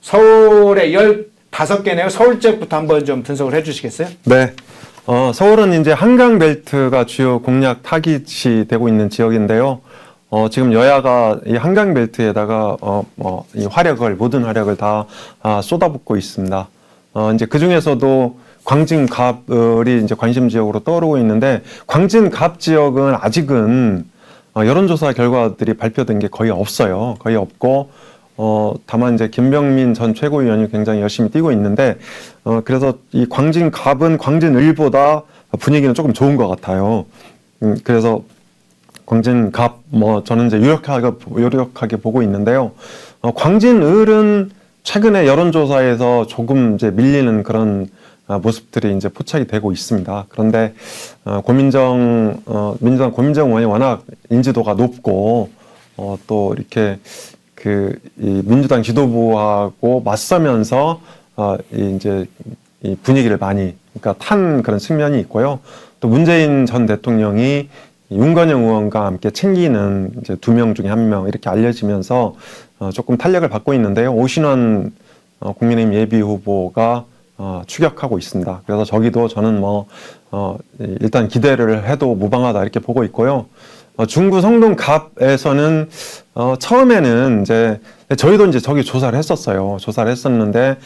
서울에 15개네요. 서울 지역부터 한번 좀 분석을 해주시겠어요? 네. 서울은 이제 한강벨트가 주요 공략 타깃이 되고 있는 지역인데요. 지금 여야가 이 한강벨트에다가 이 모든 화력을 다 쏟아붓고 있습니다. 이제 그 중에서도 광진갑을이 이제 관심 지역으로 떠오르고 있는데, 광진갑 지역은 아직은 여론조사 결과들이 발표된 게 거의 없어요. 거의 없고, 다만 이제 김병민 전 최고위원이 굉장히 열심히 뛰고 있는데, 그래서 이 광진갑은 광진을보다 분위기는 조금 좋은 것 같아요. 그래서 광진갑, 저는 이제 유력하게 보고 있는데요. 광진을은 최근에 여론조사에서 조금 이제 밀리는 그런 모습들이 이제 포착이 되고 있습니다. 그런데 민주당 고민정 의원이 워낙 인지도가 높고 또 이렇게 이 민주당 지도부하고 맞서면서 이제 이 분위기를 많이 그러니까 탄 그런 측면이 있고요. 또 문재인 전 대통령이 윤건영 의원과 함께 챙기는 이제 2명 중에 1명 이렇게 알려지면서 조금 탄력을 받고 있는데요. 오신환 국민의힘 예비 후보가 추격하고 있습니다. 그래서 저기도 저는 일단 기대를 해도 무방하다 이렇게 보고 있고요. 중구 성동갑에서는 처음에는 이제 저희도 이제 저기 조사를 했었어요. 조사를 했었는데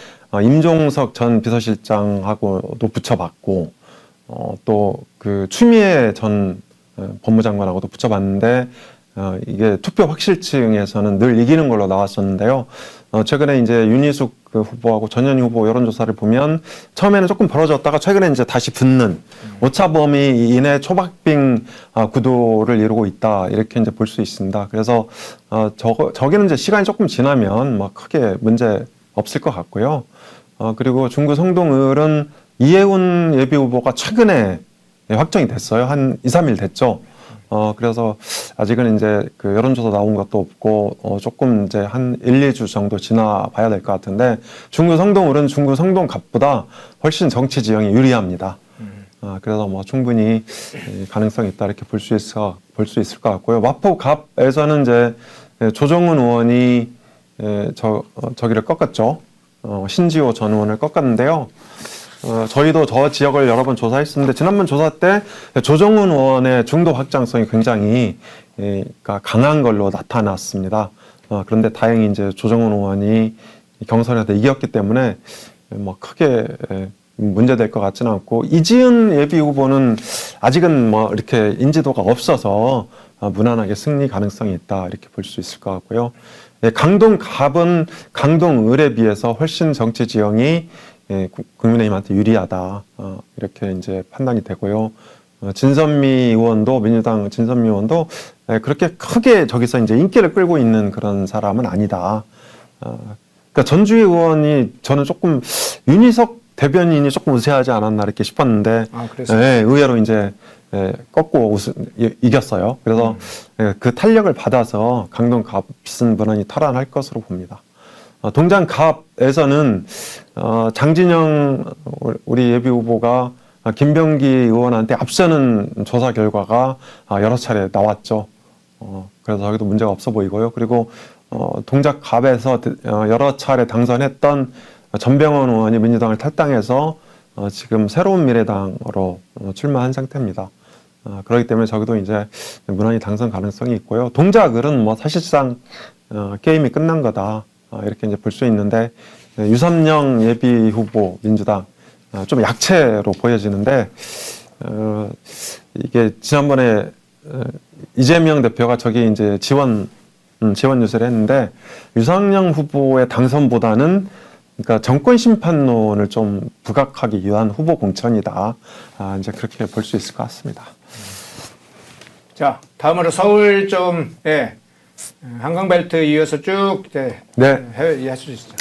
임종석 전 비서실장하고도 붙여봤고 또 그 추미애 전 법무장관하고도 붙여봤는데 이게 투표 확실층에서는 늘 이기는 걸로 나왔었는데요. 최근에 이제 윤희숙 후보하고 전현희 후보 여론조사를 보면 처음에는 조금 벌어졌다가 최근에 이제 다시 붙는 오차 범위 이내 초박빙 구도를 이루고 있다 이렇게 이제 볼 수 있습니다. 그래서 저기는 이제 시간이 조금 지나면 크게 문제 없을 것 같고요. 그리고 중구 성동을은 이해운 예비 후보가 최근에 확정이 됐어요. 한 2, 3일 됐죠. 그래서 아직은 이제 그 여론조사 나온 것도 없고, 조금 이제 한 1, 2주 정도 지나봐야 될 것 같은데, 중구 성동을은 중구 성동갑보다 훨씬 정치 지형이 유리합니다. 그래서 충분히 가능성이 있다 이렇게 볼 수 있을 것 같고요. 마포갑에서는 이제 조정훈 의원이 저기를 꺾었죠. 신지호 전 의원을 꺾었는데요. 저희도 저 지역을 여러 번 조사했었는데 지난번 조사 때 조정훈 의원의 중도 확장성이 굉장히 강한 걸로 나타났습니다. 그런데 다행히 이제 조정훈 의원이 경선에서 이겼기 때문에 크게 문제될 것 같지는 않고, 이지은 예비 후보는 아직은 이렇게 인지도가 없어서 무난하게 승리 가능성이 있다 이렇게 볼 수 있을 것 같고요. 강동갑은 강동을에 비해서 훨씬 정치 지형이 국민의힘한테 유리하다 이렇게 이제 판단이 되고요. 진선미 의원도 민주당 진선미 의원도 그렇게 크게 저기서 이제 인기를 끌고 있는 그런 사람은 아니다. 그러니까 전주희 의원이 저는 조금 윤희석 대변인이 조금 우세하지 않았나 이렇게 싶었는데 의외로 이제 꺾고 이겼어요. 그래서 그 탄력을 받아서 강동갑 비슷한 분원이 탈환할 것으로 봅니다. 동장갑에서는 장진영 우리 예비 후보가 김병기 의원한테 앞서는 조사 결과가 여러 차례 나왔죠. 그래서 저기도 문제가 없어 보이고요. 그리고 동작갑에서 여러 차례 당선했던 전병헌 의원이 민주당을 탈당해서 지금 새로운 미래당으로 출마한 상태입니다. 그렇기 때문에 저기도 이제 무난히 당선 가능성이 있고요. 동작을은 사실상 게임이 끝난 거다. 이렇게 이제 볼 수 있는데, 유삼영 예비 후보 민주당 좀 약체로 보여지는데, 이게 지난번에 이재명 대표가 저기 이제 지원 유세를 했는데, 유삼영 후보의 당선보다는 그러니까 정권 심판론을 좀 부각하기 위한 후보 공천이다. 이제 그렇게 볼 수 있을 것 같습니다. 자, 다음으로 서울 좀 한강벨트 이어서 쭉 이야기할 수 있죠.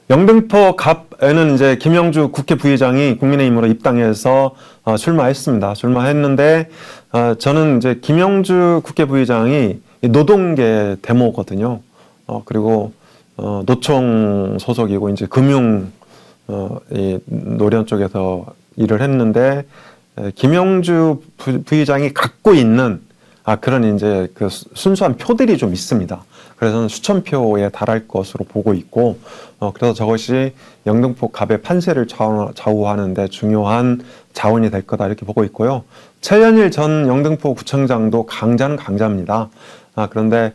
영등포 갑에는 이제 김영주 국회 부의장이 국민의힘으로 입당해서 출마했습니다. 출마했는데 저는 이제 김영주 국회 부의장이 노동계 데모거든요. 그리고 노총 소속이고 이제 금융 이 노련 쪽에서 일을 했는데, 김영주 부의장이 갖고 있는 그런 이제 그 순수한 표들이 좀 있습니다. 그래서 수천 표에 달할 것으로 보고 있고, 그래서 저것이 영등포 갑의 판세를 좌우하는데 중요한 자원이 될 거다 이렇게 보고 있고요. 최현일 전 영등포 구청장도 강자는 강자입니다. 그런데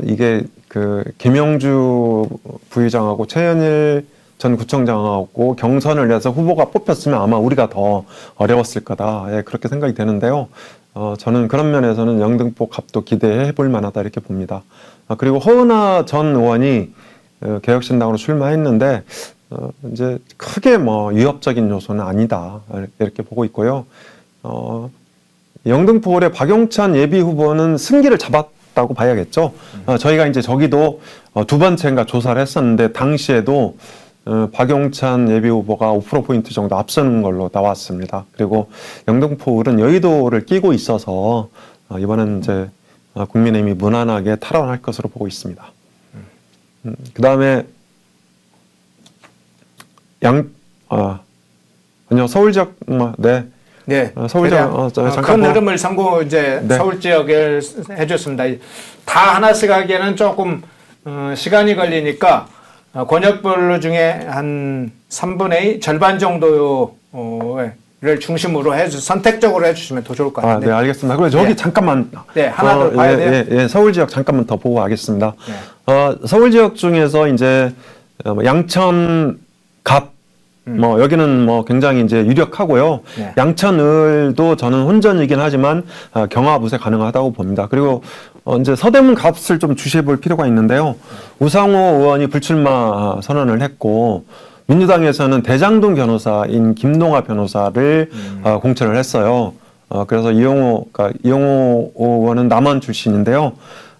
이게 그 김영주 부의장하고 최현일 전 구청장하고 경선을 해서 후보가 뽑혔으면 아마 우리가 더 어려웠을 거다. 예, 그렇게 생각이 되는데요. 저는 그런 면에서는 영등포 갑도 기대해 볼 만하다 이렇게 봅니다. 그리고 허은하 전 의원이 개혁신당으로 출마했는데 이제 크게 뭐 위협적인 요소는 아니다 이렇게 보고 있고요. 영등포을의 박용찬 예비 후보는 승기를 잡았다고 봐야겠죠. 저희가 이제 저기도 두 번째인가 조사를 했었는데 당시에도 박용찬 예비 후보가 5%포인트 정도 앞서는 걸로 나왔습니다. 그리고 영등포을은 여의도를 끼고 있어서 이번엔 이제 국민의힘이 무난하게 탈환할 것으로 보고 있습니다. 그 다음에 아니요, 서울 지역, 네. 네. 서울 지역, 큰 흐름을 참고 이제 네. 서울 지역을 해줬습니다. 다 하나씩 하기에는 조금 시간이 걸리니까 권역별로 중에 한 3분의 2, 절반 정도를 중심으로 선택적으로 해주시면 더 좋을 것 같은데. 네, 알겠습니다. 그리고 저기 네. 잠깐만. 네, 하나 더 봐야 돼요. 예, 서울 지역 잠깐만 더 보고 가겠습니다. 네. 서울 지역 중에서 이제 양천, 갑, 여기는 뭐 굉장히 이제 유력하고요. 네. 양천을도 저는 혼전이긴 하지만 경합 우세 가능하다고 봅니다. 그리고 이제 서대문 갑을 좀 주시해 볼 필요가 있는데요. 우상호 의원이 불출마 선언을 했고 민주당에서는 대장동 변호사인 김동아 변호사를 공천을 했어요. 그래서 이용호 의원은 남원 출신인데요.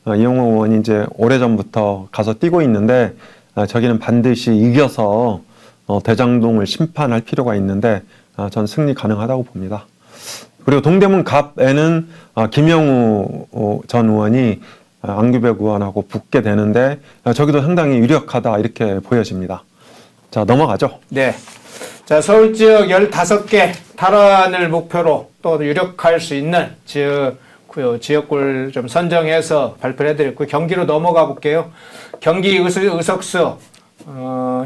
이용호 의원이 이제 오래전부터 가서 뛰고 있는데 저기는 반드시 이겨서 대장동을 심판할 필요가 있는데 전 승리 가능하다고 봅니다. 그리고 동대문 갑에는 김영우 전 의원이 안규백 의원하고 붙게 되는데 저기도 상당히 유력하다 이렇게 보여집니다. 자, 넘어가죠. 네. 자, 서울 지역 15개 탈환을 목표로 또 유력할 수 있는 지역구를 좀 선정해서 발표를 해드렸고, 경기로 넘어가 볼게요. 경기 의석수,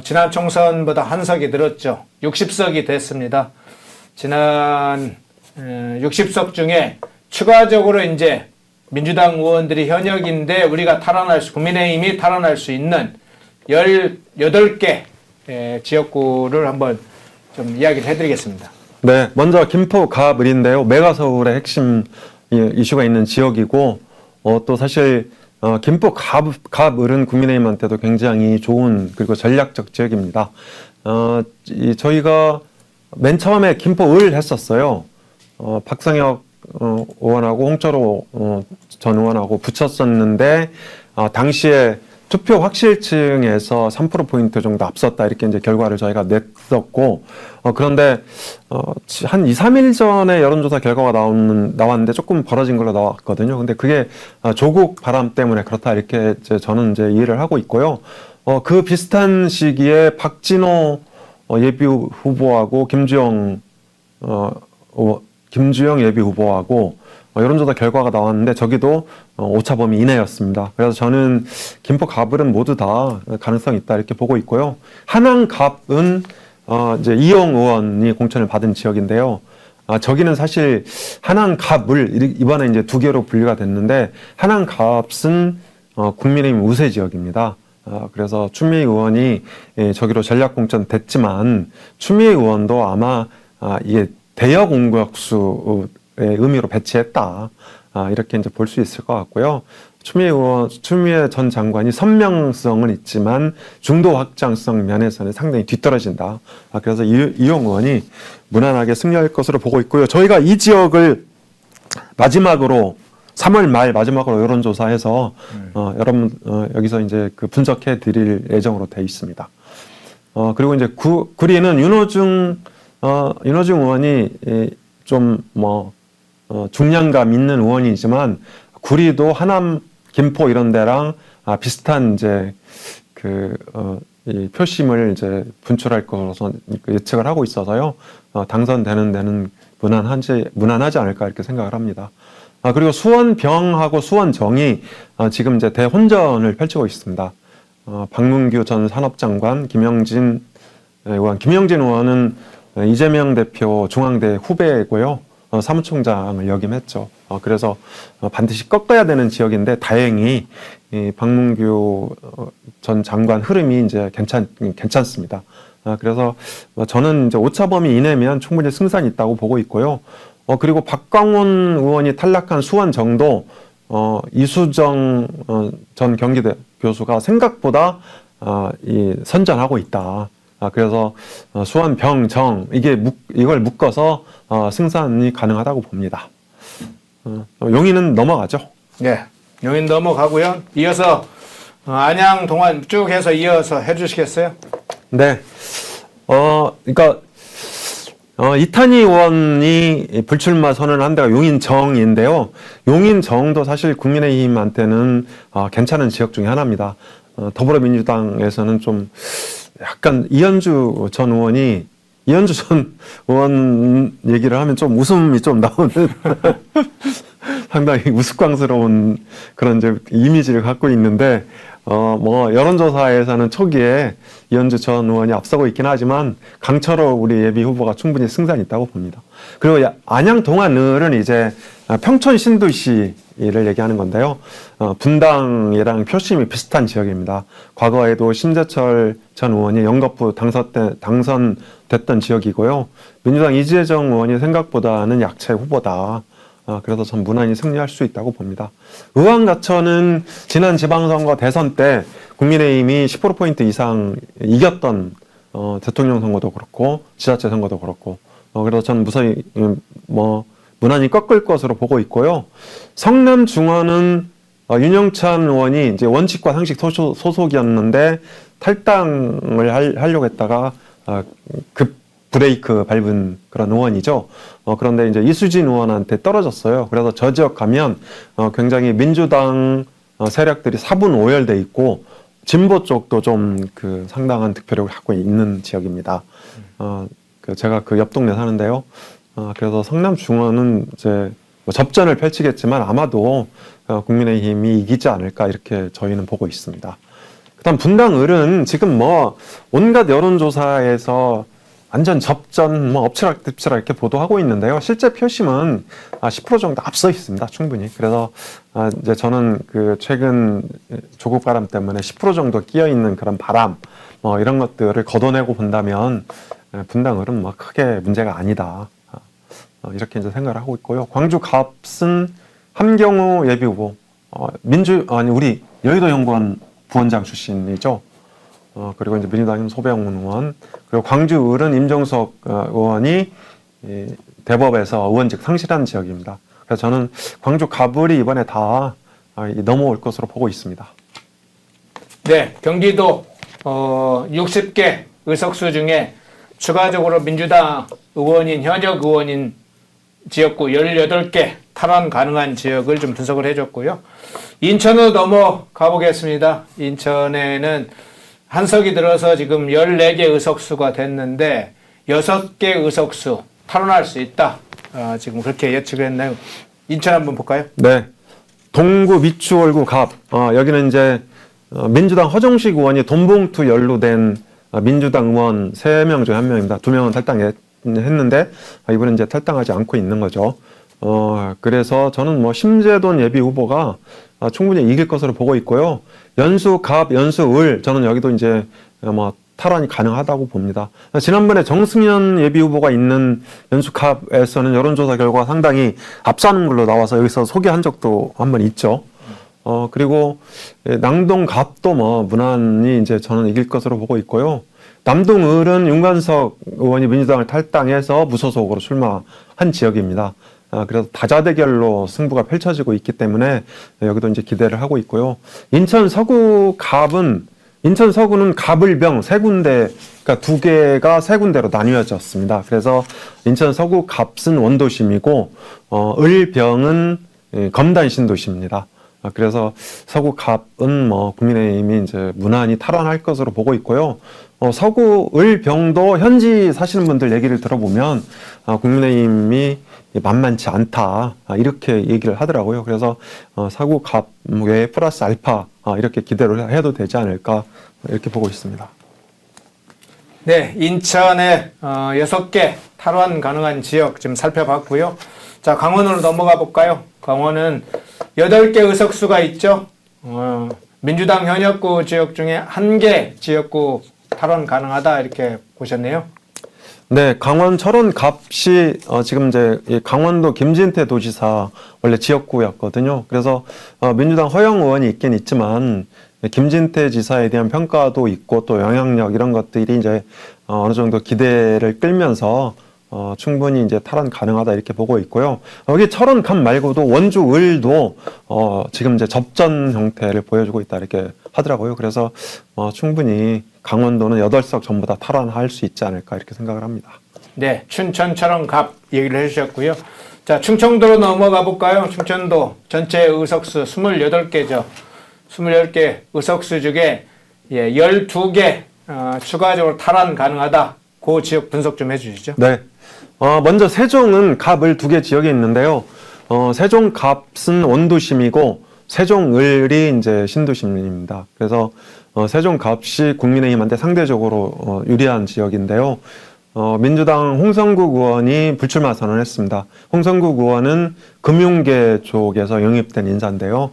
지난 총선보다 한 석이 늘었죠. 60석이 됐습니다. 지난 60석 중에 추가적으로 이제 민주당 의원들이 현역인데 우리가 국민의힘이 탈환할 수 있는 18개 지역구를 한번 좀 이야기를 해드리겠습니다. 네, 먼저 김포 갑을인데요. 메가서울의 핵심 이슈가 있는 지역이고, 또 사실 김포 갑을은 국민의힘한테도 굉장히 좋은 그리고 전략적 지역입니다. 저희가 맨 처음에 김포을 했었어요. 박상혁 의원하고 홍철호 전 의원하고 붙였었는데 당시에 투표 확실층에서 3%포인트 정도 앞섰다 이렇게 이제 결과를 저희가 냈었고, 그런데 한 2, 3일 전에 여론조사 결과가 나왔는데 조금 벌어진 걸로 나왔거든요. 근데 그게 조국 바람 때문에 그렇다 이렇게 저는 이제 이해를 하고 있고요. 그 비슷한 시기에 박진호 예비 후보하고 김주영 예비 후보하고 여론조사 결과가 나왔는데 저기도 오차범위 이내였습니다. 그래서 저는 김포 갑을은 모두 다 가능성이 있다 이렇게 보고 있고요. 한양 갑은 이제 이용 의원이 공천을 받은 지역인데요. 저기는 사실 한양 갑을 이번에 이제 두 개로 분류가 됐는데 한양 갑은 국민의힘 우세 지역입니다. 그래서 추미애 의원이 저기로 전략 공천 됐지만 추미애 의원도 아마 이게 대여 공격수의 의미로 배치했다. 이렇게 이제 볼 수 있을 것 같고요. 추미애 전 장관이 선명성은 있지만 중도 확장성 면에서는 상당히 뒤떨어진다. 그래서 이용 의원이 무난하게 승리할 것으로 보고 있고요. 저희가 이 지역을 마지막으로 3월 말 마지막으로 여론조사해서 여러분 여기서 이제 그 분석해 드릴 예정으로 돼 있습니다. 그리고 이제 구리는 윤호중 의원이 좀 중량감 있는 의원이지만 구리도 하남, 김포 이런 데랑 비슷한 이제 이 표심을 이제 분출할 것으로 예측을 하고 있어서요. 당선되는 데는 무난하지 않을까 이렇게 생각을 합니다. 그리고 수원병하고 수원정이 지금 이제 대혼전을 펼치고 있습니다. 박문규 전 산업장관, 김영진 의원은 이재명 대표 중앙대 후배고요. 사무총장을 역임했죠. 그래서 반드시 꺾어야 되는 지역인데 다행히 이 박문규 전 장관 흐름이 이제 괜찮습니다. 그래서 저는 이제 오차범위 이내면 충분히 승산이 있다고 보고 있고요. 그리고 박광원 의원이 탈락한 수원정도 이수정 전 경기대 교수가 생각보다 선전하고 있다. 그래서 수원, 병, 정 이걸 묶어서 승산이 가능하다고 봅니다. 용인은 넘어가죠. 네, 용인 넘어가고요. 이어서 안양, 동안 쭉 해서 이어서 해주시겠어요? 네. 그러니까 이탄희 의원이 불출마 선언을 한 데가 용인정인데요. 용인정도 사실 국민의힘한테는 괜찮은 지역 중에 하나입니다. 더불어민주당에서는 좀 약간 이현주 전 의원 얘기를 하면 좀 웃음이 좀 나오는 상당히 우스꽝스러운 그런 이제 이미지를 갖고 있는데, 여론조사에서는 초기에 이현주 전 의원이 앞서고 있긴 하지만 강철호 우리 예비 후보가 충분히 승산이 있다고 봅니다. 그리고 안양 동안을은 이제 평촌 신도시를 얘기하는 건데요. 분당이랑 표심이 비슷한 지역입니다. 과거에도 심재철 전 의원이 영거푸 당선됐던 지역이고요. 민주당 이재정 의원이 생각보다는 약체 후보다. 그래서 전 무난히 승리할 수 있다고 봅니다. 의왕가천은 지난 지방선거 대선 때 국민의힘이 10%포인트 이상 이겼던 대통령 선거도 그렇고 지자체 선거도 그렇고 그래서 저는 무사히 무난히 꺾을 것으로 보고 있고요. 성남 중원은 윤영찬 의원이 이제 원칙과 상식 소속이었는데 탈당을 하려고 했다가 급 브레이크 밟은 그런 의원이죠. 그런데 이제 이수진 의원한테 떨어졌어요. 그래서 저 지역 가면 굉장히 민주당 세력들이 사분오열돼 있고 진보 쪽도 좀 그 상당한 득표력을 갖고 있는 지역입니다. 제가 그 옆 동네 사는데요. 그래서 성남 중원은 이제 접전을 펼치겠지만 아마도 국민의힘이 이기지 않을까 이렇게 저희는 보고 있습니다. 그다음 분당을은 지금 온갖 여론조사에서 완전 접전, 엎치락뒤치락 이렇게 보도하고 있는데요. 실제 표심은 10% 정도 앞서 있습니다. 충분히. 그래서 이제 저는 그 최근 조국 바람 때문에 10% 정도 끼어 있는 그런 바람, 이런 것들을 걷어내고 본다면 분당을은 크게 문제가 아니다. 이렇게 이제 생각을 하고 있고요. 광주 갑은 함경호 예비 후보, 우리 여의도 연구원 부원장 출신이죠. 그리고 이제 민주당은 소병훈 의원, 그리고 광주 을은 임종석 의원이 대법에서 의원직 상실한 지역입니다. 그래서 저는 광주 갑을이 이번에 다 넘어올 것으로 보고 있습니다. 네, 경기도 60개 의석수 중에 추가적으로 민주당 현역 의원인 지역구 18개 탈환 가능한 지역을 좀 분석을 해줬고요. 인천으로 넘어가 보겠습니다. 인천에는 한석이 들어서 지금 14개 의석수가 됐는데 6개 의석수 탈환할 수 있다. 지금 그렇게 예측을 했나요? 인천 한번 볼까요? 네. 동구, 미추, 월구, 갑. 여기는 이제 민주당 허정식 의원이 돈봉투 연루된 민주당 의원 3명 중에 1명입니다. 2명은 탈당했는데 이번에 이제 탈당하지 않고 있는 거죠. 그래서 저는 심재돈 예비 후보가 충분히 이길 것으로 보고 있고요. 연수, 갑, 연수, 을 저는 여기도 이제 탈환이 가능하다고 봅니다. 지난번에 정승현 예비 후보가 있는 연수, 갑에서는 여론조사 결과 상당히 앞서는 걸로 나와서 여기서 소개한 적도 한번 있죠. 그리고 낭동, 갑도 무난히 이제 저는 이길 것으로 보고 있고요. 남동, 을은 윤관석 의원이 민주당을 탈당해서 무소속으로 출마한 지역입니다. 그래서 다자대결로 승부가 펼쳐지고 있기 때문에 여기도 이제 기대를 하고 있고요. 인천 서구 인천 서구는 갑을병 3군데, 그러니까 2개가 3군데로 나뉘어졌습니다. 그래서 인천 서구 갑은 원도심이고, 을병은 검단 신도시입니다. 그래서 서구 갑은 뭐 국민의힘이 이제 무난히 탈환할 것으로 보고 있고요. 서구 을 병도 현지 사시는 분들 얘기를 들어보면 국민의힘이 만만치 않다 이렇게 얘기를 하더라고요. 그래서 서구 갑 외에 플러스 알파 이렇게 기대를 해도 되지 않을까 이렇게 보고 있습니다. 네, 인천에 6개 탈환 가능한 지역 지금 살펴봤고요. 자, 강원으로 넘어가 볼까요? 강원은 8개 의석수가 있죠. 민주당 현역구 지역 중에 1개 지역구 탈환 가능하다 이렇게 보셨네요. 네, 강원 철원 갑시 지금 이제 이 강원도 김진태 도지사 원래 지역구였거든요. 그래서 민주당 허영 의원이 있긴 있지만 김진태 지사에 대한 평가도 있고 또 영향력 이런 것들이 이제 어느 정도 기대를 끌면서 충분히 이제 탈환 가능하다 이렇게 보고 있고요. 여기 철원 갑 말고도 원주 을도 지금 이제 접전 형태를 보여주고 있다 이렇게 하더라고요. 그래서 충분히 강원도는 8석 전부 다 탈환할 수 있지 않을까 이렇게 생각을 합니다. 네, 춘천 철원 갑 얘기를 해주셨고요. 자, 충청도로 넘어가 볼까요? 충청도 전체 의석수 28개죠. 28개 의석수 중에 12개 추가적으로 탈환 가능하다. 그 지역 분석 좀 해주시죠. 네. 먼저 세종은 갑을 2개 지역에 있는데요. 세종 갑은 원도심이고 세종을이 이제 신도심입니다. 그래서 세종 갑이 국민의힘한테 상대적으로 유리한 지역인데요. 민주당 홍성국 의원이 불출마 선언했습니다. 홍성국 의원은 금융계 쪽에서 영입된 인사인데요.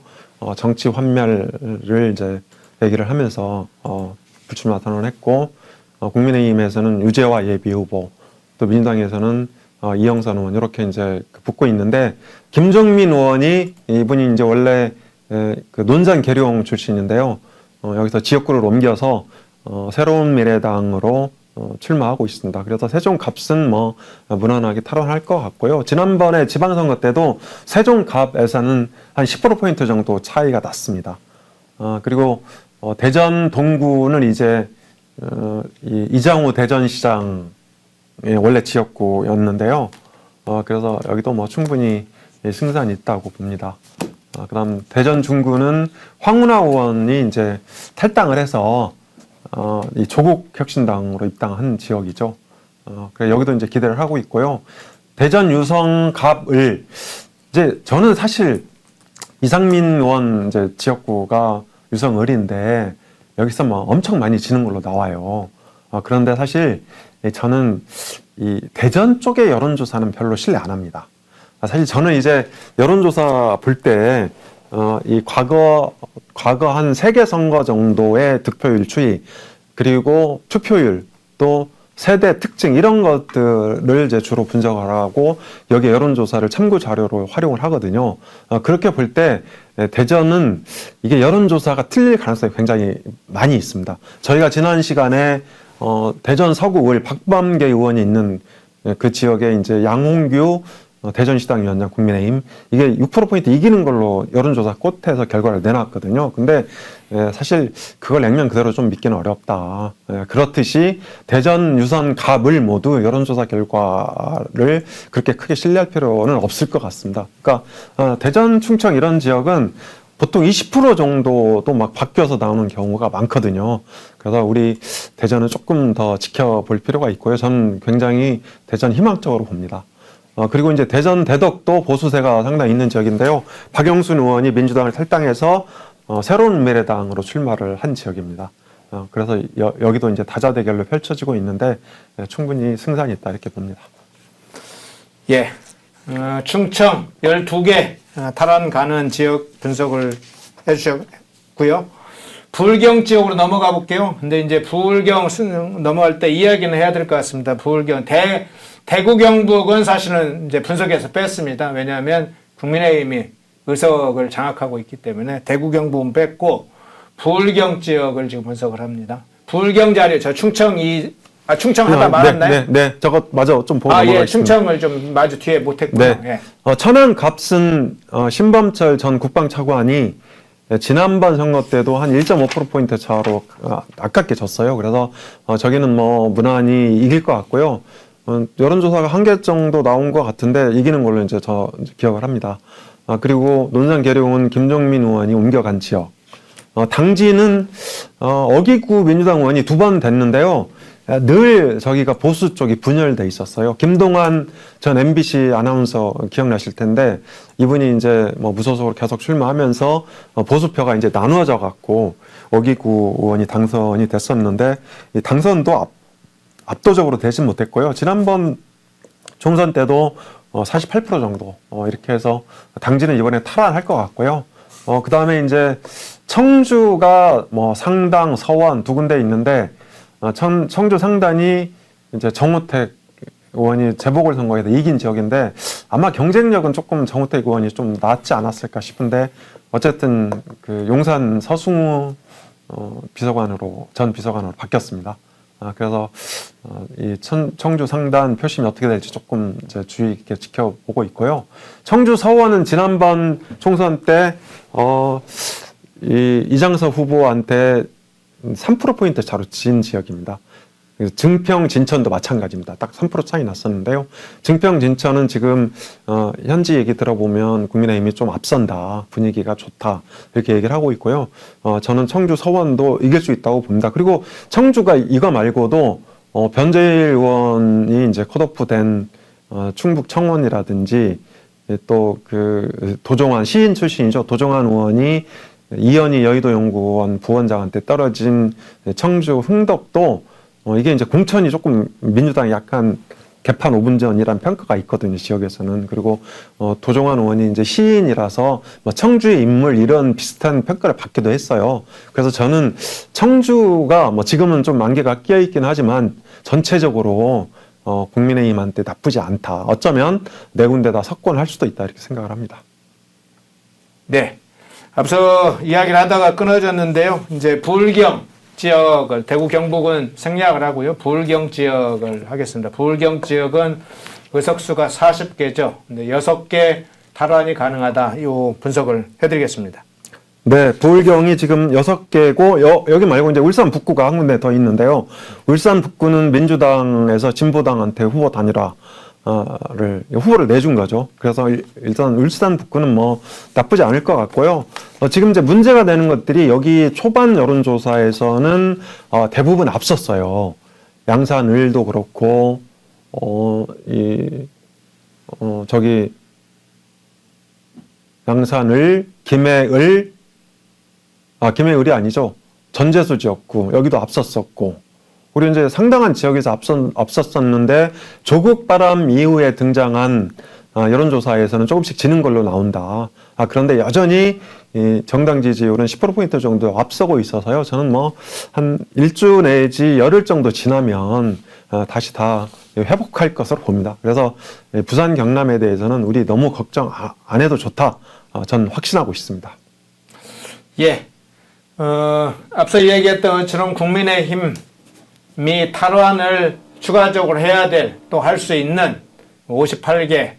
정치 환멸을 이제 얘기를 하면서 불출마 선언했고 국민의힘에서는 유재화 예비 후보 또 민주당에서는 이영선 의원 이렇게 이제 붙고 있는데 김종민 의원이 이분이 이제 원래 그 논산 계룡 출신인데요. 여기서 지역구를 옮겨서 새로운 미래당으로 출마하고 있습니다. 그래서 세종갑은 뭐 무난하게 탈환할 것 같고요. 지난번에 지방선거 때도 세종갑에서는 한 10% 정도 차이가 났습니다. 그리고 대전 동구는 이제 이장우 대전시장이 원래 지역구였는데요. 그래서 여기도 뭐 충분히 승산이 있다고 봅니다. 그다음 대전 중구는 황운하 의원이 이제 탈당을 해서 이 조국혁신당으로 입당한 지역이죠. 그래서 여기도 이제 기대를 하고 있고요. 대전 유성 갑을 이제 저는 사실 이상민 의원 이제 지역구가 유성을인데 여기서 뭐 엄청 많이 지는 걸로 나와요. 그런데 사실 저는 이 대전 쪽의 여론조사는 별로 신뢰 안 합니다. 사실 저는 이제 여론조사 볼 때 이 과거 한 3개 선거 정도의 득표율 추이 그리고 투표율 또 세대 특징 이런 것들을 이제 주로 분석을 하고 여기 여론조사를 참고 자료로 활용을 하거든요. 그렇게 볼 때 대전은 이게 여론조사가 틀릴 가능성이 굉장히 많이 있습니다. 저희가 지난 시간에 대전 서구을 박범계 의원이 있는 그 지역에 이제 양홍규 대전시당 위원장 국민의힘 이게 6% 이기는 걸로 여론조사 꽃에서 결과를 내놨거든요. 근데 사실 그걸 액면 그대로 좀 믿기는 어렵다. 그렇듯이 대전 유선 갑을 모두 여론조사 결과를 그렇게 크게 신뢰할 필요는 없을 것 같습니다. 그러니까 대전 충청 이런 지역은 보통 20% 정도도 막 바뀌어서 나오는 경우가 많거든요. 그래서 우리 대전은 조금 더 지켜볼 필요가 있고요. 저는 굉장히 대전 희망적으로 봅니다. 그리고 이제 대전 대덕도 보수세가 상당히 있는 지역인데요. 박영순 의원이 민주당을 탈당해서 새로운 미래당으로 출마를 한 지역입니다. 그래서 여기도 이제 다자대결로 펼쳐지고 있는데 충분히 승산이 있다 이렇게 봅니다. 예, 충청 12개 탈환 가는 지역 분석을 해주셨고요. 부울경 지역으로 넘어가 볼게요. 근데 이제 부울경 넘어갈 때 이야기는 해야 될 것 같습니다. 부울경 대구 경북은 사실은 이제 분석에서 뺐습니다. 왜냐하면 국민의힘이 의석을 장악하고 있기 때문에 대구 경북은 뺐고 부울경 지역을 지금 분석을 합니다. 부울경 자료 저 충청 하다 말았나요? 네, 저거 맞아 좀 보고 넘어가겠습니다. 예, 충청을 좀 마주 뒤에 못했고요. 네. 예. 천안갑은 신범철 전 국방차관이 지난번 선거 때도 한 1.5%포인트 차로 아깝게 졌어요. 그래서 저기는 뭐 무난히 이길 것 같고요. 여론조사가 1개 정도 나온 것 같은데 이기는 걸로 이제 저 기억을 합니다. 그리고 논산 계룡은 김종민 의원이 옮겨간 지역. 당지는 어기구 민주당 의원이 2번 됐는데요. 늘 저기가 보수 쪽이 분열돼 있었어요. 김동완 전 MBC 아나운서 기억나실 텐데 이분이 이제 뭐 무소속으로 계속 출마하면서 보수표가 이제 나누어져 갖고 어기구 의원이 당선이 됐었는데 이 당선도 압도적으로 되진 못했고요. 지난번 총선 때도 48% 정도 이렇게 해서 당지는 이번에 탈환할 것 같고요. 그 다음에 이제 청주가 뭐 상당, 서원 2군데 있는데 청주 상단이 이제 정우택 의원이 재보궐선거에서 이긴 지역인데 아마 경쟁력은 조금 정우택 의원이 좀 낫지 않았을까 싶은데 어쨌든 그 용산 서승우 전 비서관으로 바뀌었습니다. 그래서 이 청주 상단 표심이 어떻게 될지 조금 이제 주의 깊게 지켜보고 있고요. 청주 서원은 지난번 총선 때 이 이장서 후보한테 3%포인트 차로 진 지역입니다. 증평 진천도 마찬가지입니다. 딱 3% 차이 났었는데요. 증평 진천은 지금 현지 얘기 들어보면 국민의힘이 좀 앞선다, 분위기가 좋다 이렇게 얘기를 하고 있고요. 저는 청주 서원도 이길 수 있다고 봅니다. 그리고 청주가 이거 말고도 변재일 의원이 이제 컷오프된 충북 청원이라든지 또 그 도종환 시인 출신이죠. 도종환 의원이 이현희 여의도연구원 부원장한테 떨어진 청주 흥덕도 이게 이제 공천이 조금 민주당이 약간 개판 5분 전이란 평가가 있거든요, 지역에서는. 그리고 도종환 의원이 이제 시인이라서 뭐 청주의 인물 이런 비슷한 평가를 받기도 했어요. 그래서 저는 청주가 뭐 지금은 좀 만개가 끼어 있긴 하지만 전체적으로 국민의힘한테 나쁘지 않다. 어쩌면 4군데 다 석권할 수도 있다 이렇게 생각을 합니다. 네. 앞서 이야기를 하다가 끊어졌는데요. 이제 부울경 지역을 대구 경북은 생략을 하고요. 부울경 지역을 하겠습니다. 부울경 지역은 의석수가 40개죠. 근데 6개 탈환이 가능하다. 이 분석을 해드리겠습니다. 네, 부울경이 지금 6개고 여기 말고 이제 울산 북구가 한 군데 더 있는데요. 울산 북구는 민주당에서 진보당한테 후보 단일화 후보를 내준 거죠. 그래서 일단 울산 북구는 뭐 나쁘지 않을 것 같고요. 지금 이제 문제가 되는 것들이 여기 초반 여론조사에서는 대부분 앞섰어요. 양산을도 그렇고 저기 양산을, 김해을이 아니죠. 전재수 지역구 여기도 앞섰었고. 우리 이제 상당한 지역에서 앞섰었는데 조국 바람 이후에 등장한 여론조사에서는 조금씩 지는 걸로 나온다. 그런데 여전히 이 정당 지지율은 10%포인트 정도 앞서고 있어서요. 저는 뭐 한 일주 내지 열흘 정도 지나면 다시 다 회복할 것으로 봅니다. 그래서 부산 경남에 대해서는 우리 너무 걱정 안 해도 좋다. 전 확신하고 있습니다. 예. 앞서 이야기했던 것처럼 국민의힘 미 탈환을 추가적으로 해야 될 또 할 수 있는 58개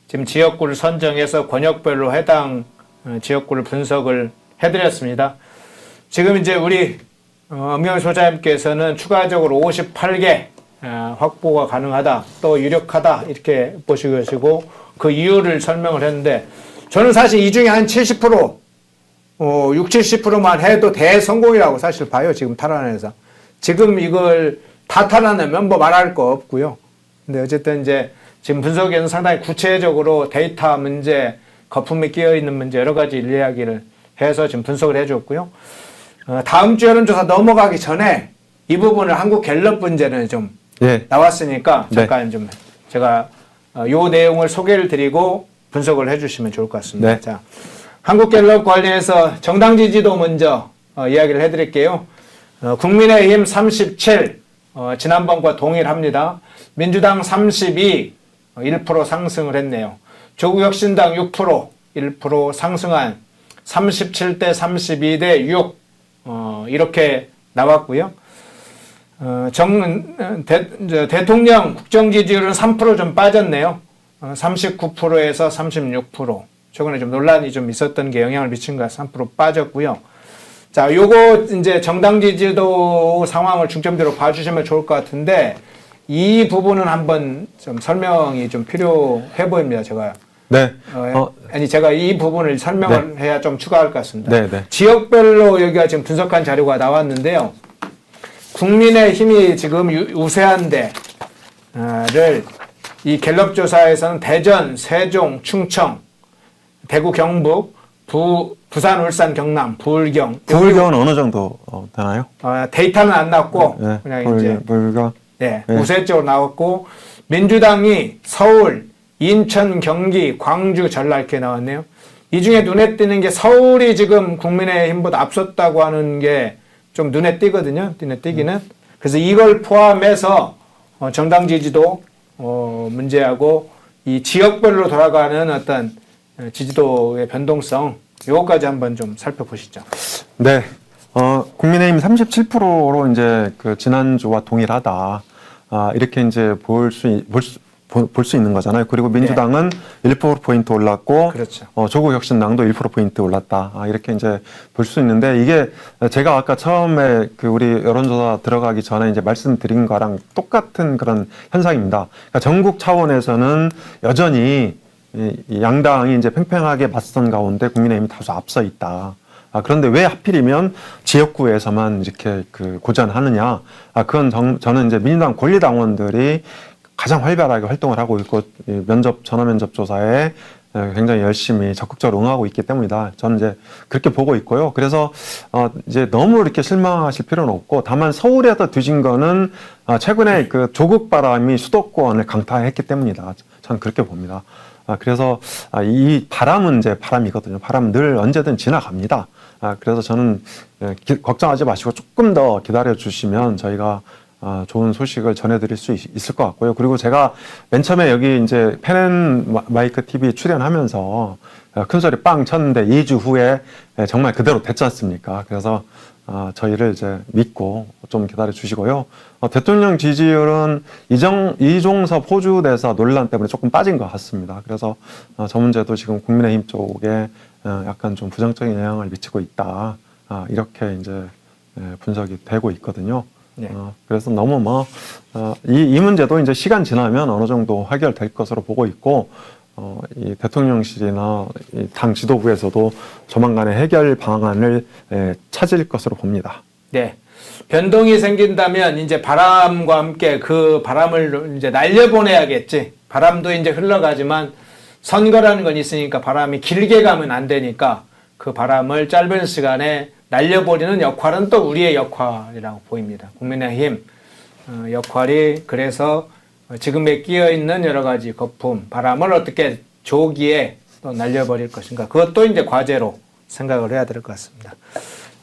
지금 지역구를 선정해서 권역별로 해당 지역구를 분석을 해드렸습니다. 지금 이제 우리 엄경 소장님께서는 추가적으로 58개 확보가 가능하다, 또 유력하다 이렇게 보시고 그 이유를 설명을 했는데 저는 사실 이 중에 한 70%, 60, 70%만 해도 대성공이라고 사실 봐요. 지금 탈환해서. 지금 이걸 다 탈환하면 뭐 말할 거 없고요. 근데 어쨌든 이제 지금 분석에는 상당히 구체적으로 데이터 문제, 거품이 끼어 있는 문제 여러 가지 이야기를 해서 지금 분석을 해줬고요. 다음 주 여론조사 넘어가기 전에 이 부분을 한국갤럽 문제는 좀 나왔으니까 잠깐 좀 제가 요 내용을 소개를 드리고 분석을 해주시면 좋을 것 같습니다. 자, 한국갤럽 관련해서 정당 지지도 먼저 이야기를 해드릴게요. 국민의힘 37, 지난번과 동일합니다. 민주당 32, 1% 상승을 했네요. 조국혁신당 6%, 1% 상승한 37대 32대 6, 이렇게 나왔고요. 대통령 국정 지지율은 3% 좀 빠졌네요. 39%에서 36%. 최근에 좀 논란이 좀 있었던 게 영향을 미친 것 같아서 3% 빠졌고요. 자, 요거 이제 정당 지지도 상황을 중점적으로 봐주시면 좋을 것 같은데 이 부분은 한번 좀 설명이 좀 필요해 보입니다, 제가. 네. 아니 제가 이 부분을 설명을 해야 좀 추가할 것 같습니다. 네, 네. 지역별로 여기가 지금 분석한 자료가 나왔는데요. 국민의힘이 지금 우세한 데를 이 갤럽 조사에서는 대전, 세종, 충청, 대구, 경북, 부산, 울산, 경남, 부울경. 부울경은 어느 정도 되나요? 데이터는 안 나왔고 네, 그냥 이제 부울경. 네, 네. 우세 쪽으로 나왔고 민주당이 서울, 인천, 경기, 광주, 전라 이렇게 나왔네요. 이 중에 눈에 띄는 게 서울이 지금 국민의힘보다 앞섰다고 하는 게 좀 눈에 띄거든요. 눈에 띄기는. 그래서 이걸 포함해서 정당 지지도 문제하고 이 지역별로 돌아가는 어떤 지지도의 변동성 요거까지 한번 좀 살펴보시죠. 네. 국민의힘 37%로 이제 그 지난주와 동일하다. 이렇게 이제 볼 수 있는 거잖아요. 그리고 민주당은 1%포인트 올랐고, 그렇죠. 조국혁신당도 1%포인트 올랐다. 이렇게 이제 볼 수 있는데, 이게 제가 아까 처음에 그 우리 여론조사 들어가기 전에 이제 말씀드린 거랑 똑같은 그런 현상입니다. 그러니까 전국 차원에서는 여전히 이 양당이 이제 팽팽하게 맞선 가운데 국민의힘이 다소 앞서 있다. 그런데 왜 하필이면 지역구에서만 이렇게 그 고전하느냐? 그건 저는 이제 민주당 권리당원들이 가장 활발하게 활동을 하고 있고 전화 면접 조사에 굉장히 열심히 적극적으로 응하고 있기 때문이다. 저는 이제 그렇게 보고 있고요. 그래서 이제 너무 이렇게 실망하실 필요는 없고, 다만 서울에서 뒤진 거는 최근에 그 조국 바람이 수도권을 강타했기 때문이다. 저는 그렇게 봅니다. 그래서 이 바람은 이제 바람이거든요. 바람은 늘 언제든 지나갑니다. 그래서 저는 걱정하지 마시고 조금 더 기다려 주시면 저희가 좋은 소식을 전해드릴 수 있을 것 같고요. 그리고 제가 맨 처음에 여기 이제 펜앤마이크 TV 출연하면서 큰 소리 빵 쳤는데 2주 후에 정말 그대로 됐지 않습니까? 그래서 저희를 이제 믿고 좀 기다려 주시고요. 대통령 지지율은 이종섭 호주 대사 논란 때문에 조금 빠진 것 같습니다. 그래서 저 문제도 지금 국민의힘 쪽에 약간 좀 부정적인 영향을 미치고 있다. 이렇게 이제 분석이 되고 있거든요. 네. 그래서 너무 이 문제도 이제 시간 지나면 어느 정도 해결될 것으로 보고 있고, 이 대통령실이나 이 당 지도부에서도 조만간에 해결 방안을 찾을 것으로 봅니다. 네. 변동이 생긴다면 이제 바람과 함께 그 바람을 이제 날려보내야겠지. 바람도 이제 흘러가지만 선거라는 건 있으니까 바람이 길게 가면 안 되니까 그 바람을 짧은 시간에 날려버리는 역할은 또 우리의 역할이라고 보입니다. 국민의힘 역할이 그래서 지금에 끼어있는 여러 가지 거품, 바람을 어떻게 조기에 또 날려버릴 것인가. 그것도 이제 과제로 생각을 해야 될 것 같습니다.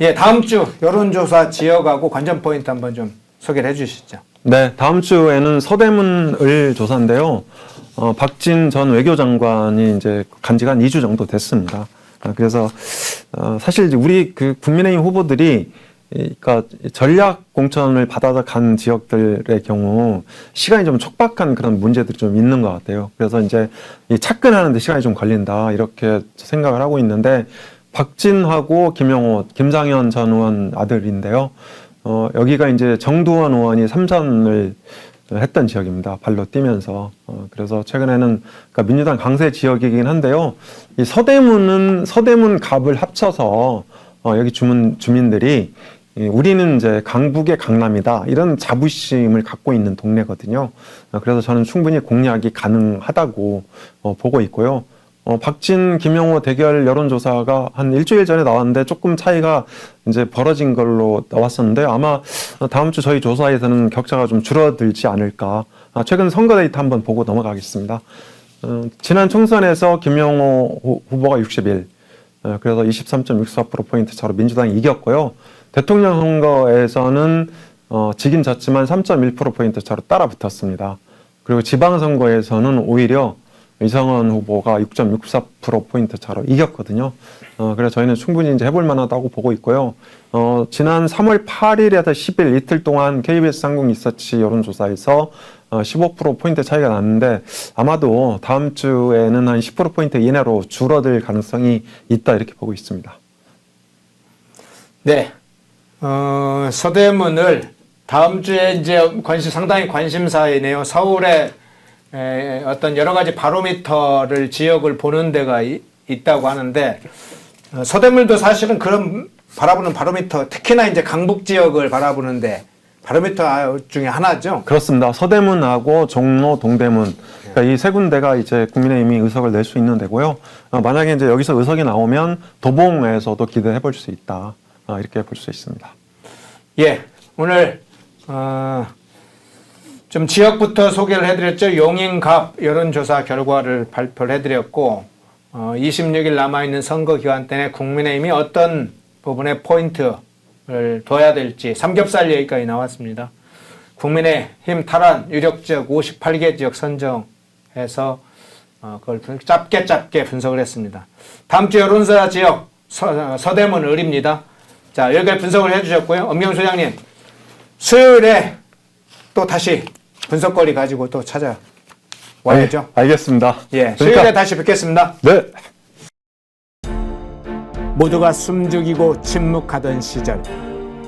예, 다음 주 여론조사 지역하고 관전 포인트 한번 좀 소개를 해 주시죠. 네, 다음 주에는 서대문을 조사인데요. 박진 전 외교장관이 이제 간지가 한 2주 정도 됐습니다. 그래서 사실 이제 우리 그 국민의힘 후보들이 그러니까 전략 공천을 받아서 간 지역들의 경우 시간이 좀 촉박한 그런 문제들이 좀 있는 것 같아요. 그래서 이제 이 착근하는데 시간이 좀 걸린다 이렇게 생각을 하고 있는데, 박진하고 김영호, 김상현 전 의원 아들인데요. 여기가 이제 정두원 의원이 3선을 했던 지역입니다. 발로 뛰면서. 그래서 최근에는 그러니까 민주당 강세 지역이긴 한데요. 이 서대문 갑을 합쳐서 여기 주민들이 우리는 이제 강북의 강남이다 이런 자부심을 갖고 있는 동네거든요. 그래서 저는 충분히 공략이 가능하다고 보고 있고요. 박진, 김영호 대결 여론조사가 한 일주일 전에 나왔는데 조금 차이가 이제 벌어진 걸로 나왔었는데, 아마 다음 주 저희 조사에서는 격차가 좀 줄어들지 않을까. 최근 선거 데이터 한번 보고 넘어가겠습니다. 지난 총선에서 김영호 후보가 61, 그래서 23.64%포인트 차로 민주당이 이겼고요. 대통령 선거에서는 지긴 졌지만 3.1%포인트 차로 따라 붙었습니다. 그리고 지방선거에서는 오히려 이성원 후보가 6.64%포인트 차로 이겼거든요. 그래서 저희는 충분히 이제 해볼 만하다고 보고 있고요. 지난 3월 8일에서 10일 이틀 동안 KBS 한국리서치 여론조사에서 15%포인트 차이가 났는데, 아마도 다음 주에는 한 10%포인트 이내로 줄어들 가능성이 있다 이렇게 보고 있습니다. 네. 서대문을 다음 주에 이제 상당히 관심사이네요. 서울에 어떤 여러 가지 바로미터를 지역을 보는 데가 있다고 하는데 서대문도 사실은 그런 바라보는 바로미터, 특히나 이제 강북 지역을 바라보는데 바로미터 중에 하나죠. 그렇습니다. 서대문하고 종로, 동대문 그러니까 이 세 군데가 이제 국민의힘이 의석을 낼 수 있는 데고요. 만약에 이제 여기서 의석이 나오면 도봉에서도 기대해 볼 수 있다. 이렇게 볼 수 있습니다. 예, 오늘 좀 지역부터 소개를 해드렸죠. 용인갑 여론조사 결과를 발표를 해드렸고 26일 남아있는 선거 기간 때문에 국민의힘이 어떤 부분에 포인트를 둬야 될지 삼겹살 얘기까지 나왔습니다. 국민의힘 탈환 유력지역 58개 지역 선정해서 그걸 짧게 분석을 했습니다. 다음 주 여론조사 지역 서대문 을입니다. 자, 여기까지 분석을 해주셨고요. 엄경 소장님, 수요일에 또 다시 분석거리 가지고 또 찾아와야죠. 네, 알겠습니다. 예, 수요일에 다시 뵙겠습니다. 네. 모두가 숨죽이고 침묵하던 시절,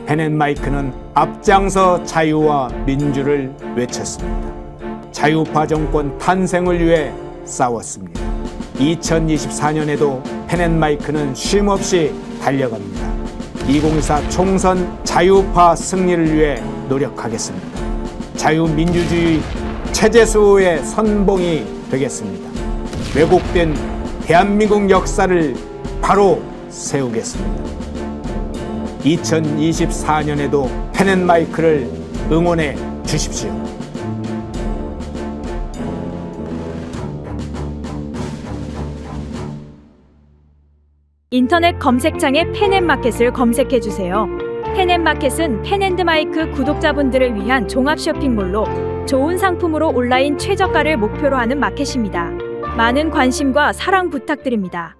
펜앤마이크는 앞장서 자유와 민주를 외쳤습니다. 자유파 정권 탄생을 위해 싸웠습니다. 2024년에도 펜앤마이크는 쉼없이 달려갑니다. 2024 총선 자유파 승리를 위해 노력하겠습니다. 자유민주주의 체제수호의 선봉이 되겠습니다. 왜곡된 대한민국 역사를 바로 세우겠습니다. 2024년에도 펜앤마이크를 응원해 주십시오. 인터넷 검색창에 펜앤마켓을 검색해 주세요. 펜앤마켓은 펜앤드마이크 구독자분들을 위한 종합 쇼핑몰로 좋은 상품으로 온라인 최저가를 목표로 하는 마켓입니다. 많은 관심과 사랑 부탁드립니다.